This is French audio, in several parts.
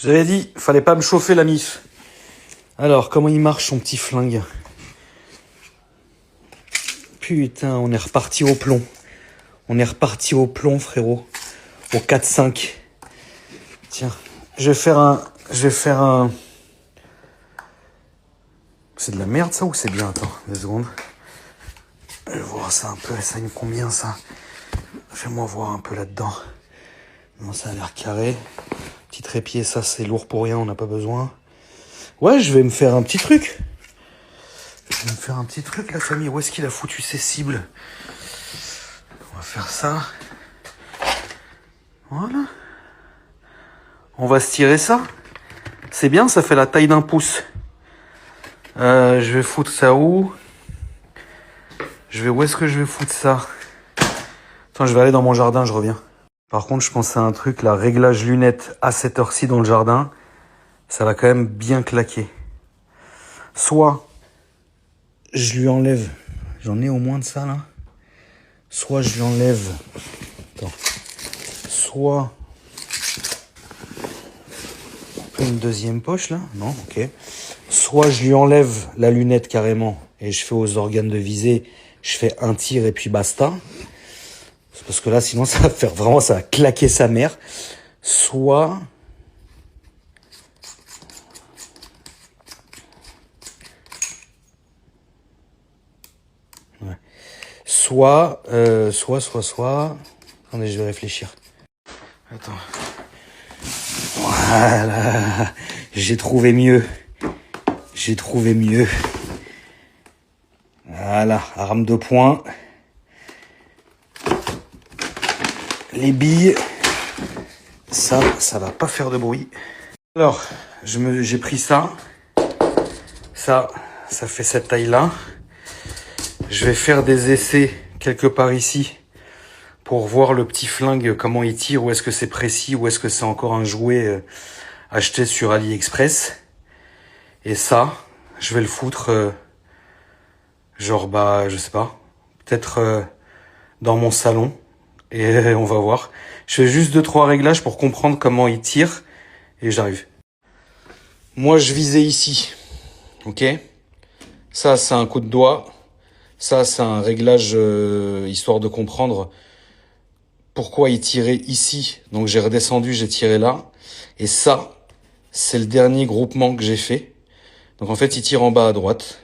J'avais dit, fallait pas me chauffer la mif. Alors, comment il marche son petit flingue? Putain, on est reparti au plomb. On est reparti au plomb, frérot. Au 4-5. Tiens, je vais faire un... C'est de la merde, ça, ou c'est bien? Attends, 2 secondes. Je vais voir ça un peu. Ça me combien, ça? Fais-moi voir un peu là-dedans. Non, ça a l'air carré. Petit trépied, ça, c'est lourd pour rien. On n'a pas besoin. Ouais, je vais me faire un petit truc. Je vais me faire un petit truc, la famille. Où est-ce qu'il a foutu ses cibles? On va faire ça. Voilà. On va se tirer ça. C'est bien, ça fait la taille d'un pouce. Je vais foutre ça où? Où est-ce que je vais foutre ça? Attends, je vais aller dans mon jardin, je reviens. Par contre, je pense à un truc, là, réglage lunettes à cette heure-ci dans le jardin. Ça va quand même bien claquer. Soit je lui enlève, j'en ai au moins de ça là. Soit je lui enlève, attends. Soit une deuxième poche là, non, ok. Soit je lui enlève la lunette carrément et je fais aux organes de visée, je fais un tir et puis basta. Parce que là, sinon, ça va faire vraiment, ça va claquer sa mère. Soit... Ouais. Soit... Attendez, je vais réfléchir. Attends. Voilà. J'ai trouvé mieux. Voilà. Arme de poing. Les billes. Ça va pas faire de bruit. Alors, j'ai pris ça. Ça fait cette taille-là. Je vais faire des essais quelque part ici pour voir le petit flingue, comment il tire, où est-ce que c'est précis, où est-ce que c'est encore un jouet acheté sur AliExpress. Et ça, je vais le foutre, genre, je sais pas, peut-être dans mon salon. Et on va voir. Je fais juste 2-3 réglages pour comprendre comment il tire. Et j'arrive. Moi, je visais ici. Ok? Ça, c'est un coup de doigt. Ça, c'est un réglage histoire de comprendre pourquoi il tirait ici. Donc, j'ai redescendu, j'ai tiré là. Et ça, c'est le dernier groupement que j'ai fait. Donc, en fait, il tire en bas à droite.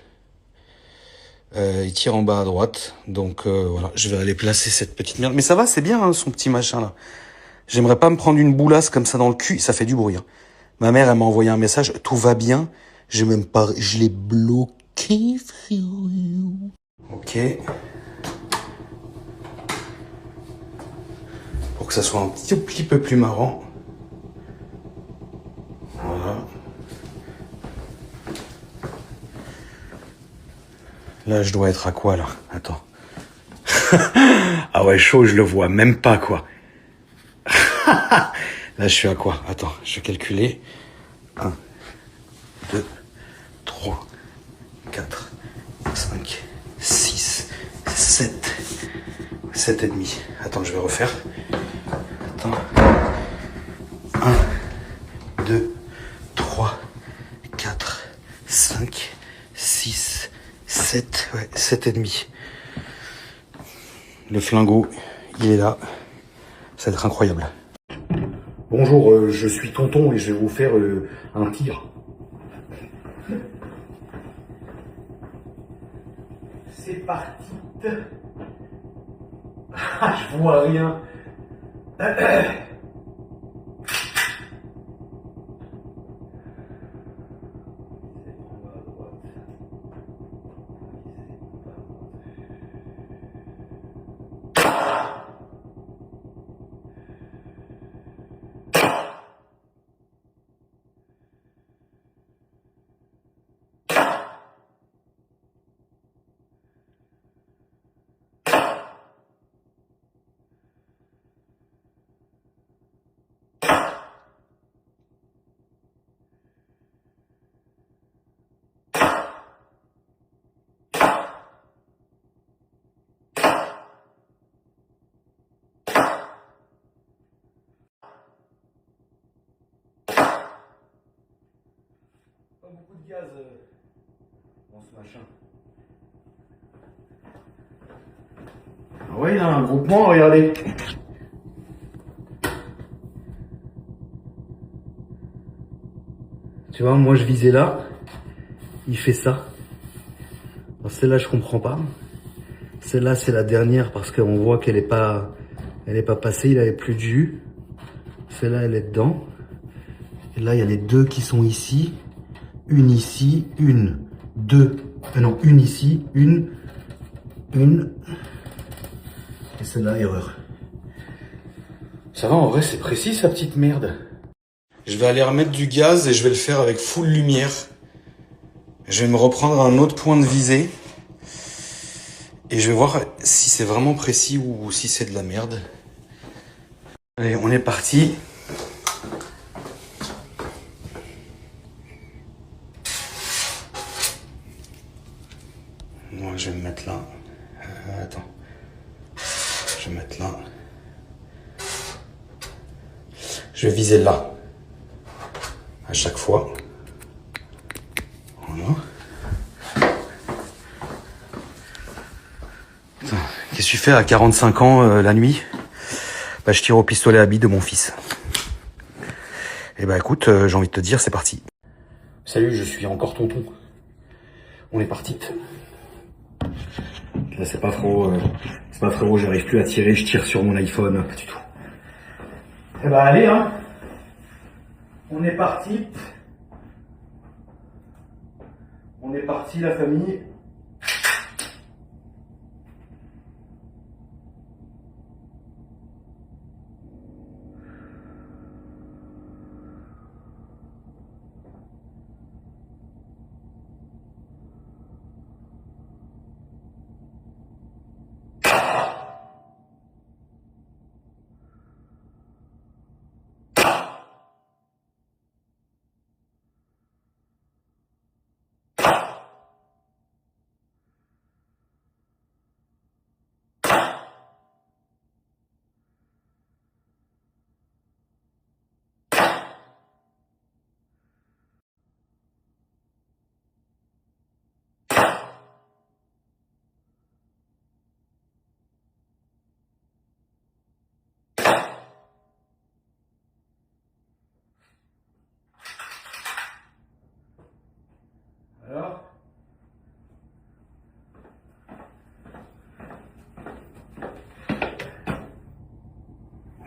Donc, voilà, je vais aller placer cette petite merde. Mais ça va, c'est bien, hein, son petit machin, là. J'aimerais pas me prendre une boulasse comme ça dans le cul. Ça fait du bruit, hein. Ma mère, elle m'a envoyé un message. Tout va bien. Je l'ai bloqué, frérot. Ok. Pour que ça soit un petit peu plus marrant. Voilà. Là, je dois être à quoi, là? Attends. Ah ouais, chaud, je le vois même pas, quoi. Là, je suis à quoi? Attends, je vais calculer. 1, 2, 3, 4, 5, 6, 7. 7 et demi. Attends, je vais refaire. Attends. 1, 2, 3, 4, 5, 6, 7. Ouais, 7 et demi. Le flingot, il est là. Ça va être incroyable. Bonjour, je suis Tonton et je vais vous faire un tir. C'est parti. Ah, je vois rien. Pas beaucoup de gaz dans ce machin. Ah ouais, il y a un groupement, regardez. Tu vois, moi je visais là, il fait ça. Alors celle-là, je comprends pas. Celle-là, c'est la dernière parce qu'on voit qu'elle est pas passée, il avait plus de jus. Celle-là, elle est dedans. Et là, il y a les deux qui sont ici. Une ici, une, deux. Non, une ici, une. Et celle-là, erreur. Ça va, en vrai, c'est précis, sa petite merde. Je vais aller remettre du gaz et je vais le faire avec full lumière. Je vais me reprendre un autre point de visée. Et je vais voir si c'est vraiment précis ou si c'est de la merde. Allez, on est parti. Moi, je vais me mettre là. Attends. Je vais me mettre là. Je vais viser là. À chaque fois. Voilà. Qu'est-ce que tu fais à 45 ans la nuit? Bah, je tire au pistolet à billes de mon fils. Et bah écoute, j'ai envie de te dire, c'est parti. Salut, je suis encore tonton. On est parti. Là, c'est pas frérot, j'arrive plus à tirer, je tire sur mon iPhone, pas du tout. Eh bah allez, hein. On est parti. On est parti, la famille. Alors?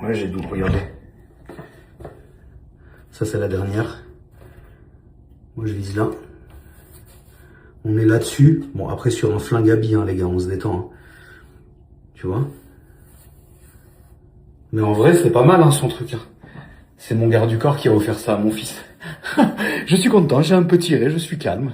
Ouais, j'ai donc regardé. Ça, c'est la dernière. Moi, je vise là. On est là-dessus. Bon, après, sur un flingue à billes, hein, les gars, on se détend. Hein. Tu vois? Mais en vrai, c'est pas mal, hein, son truc. Hein. C'est mon garde du corps qui a offert ça à mon fils. Je suis content, j'ai un peu tiré, je suis calme.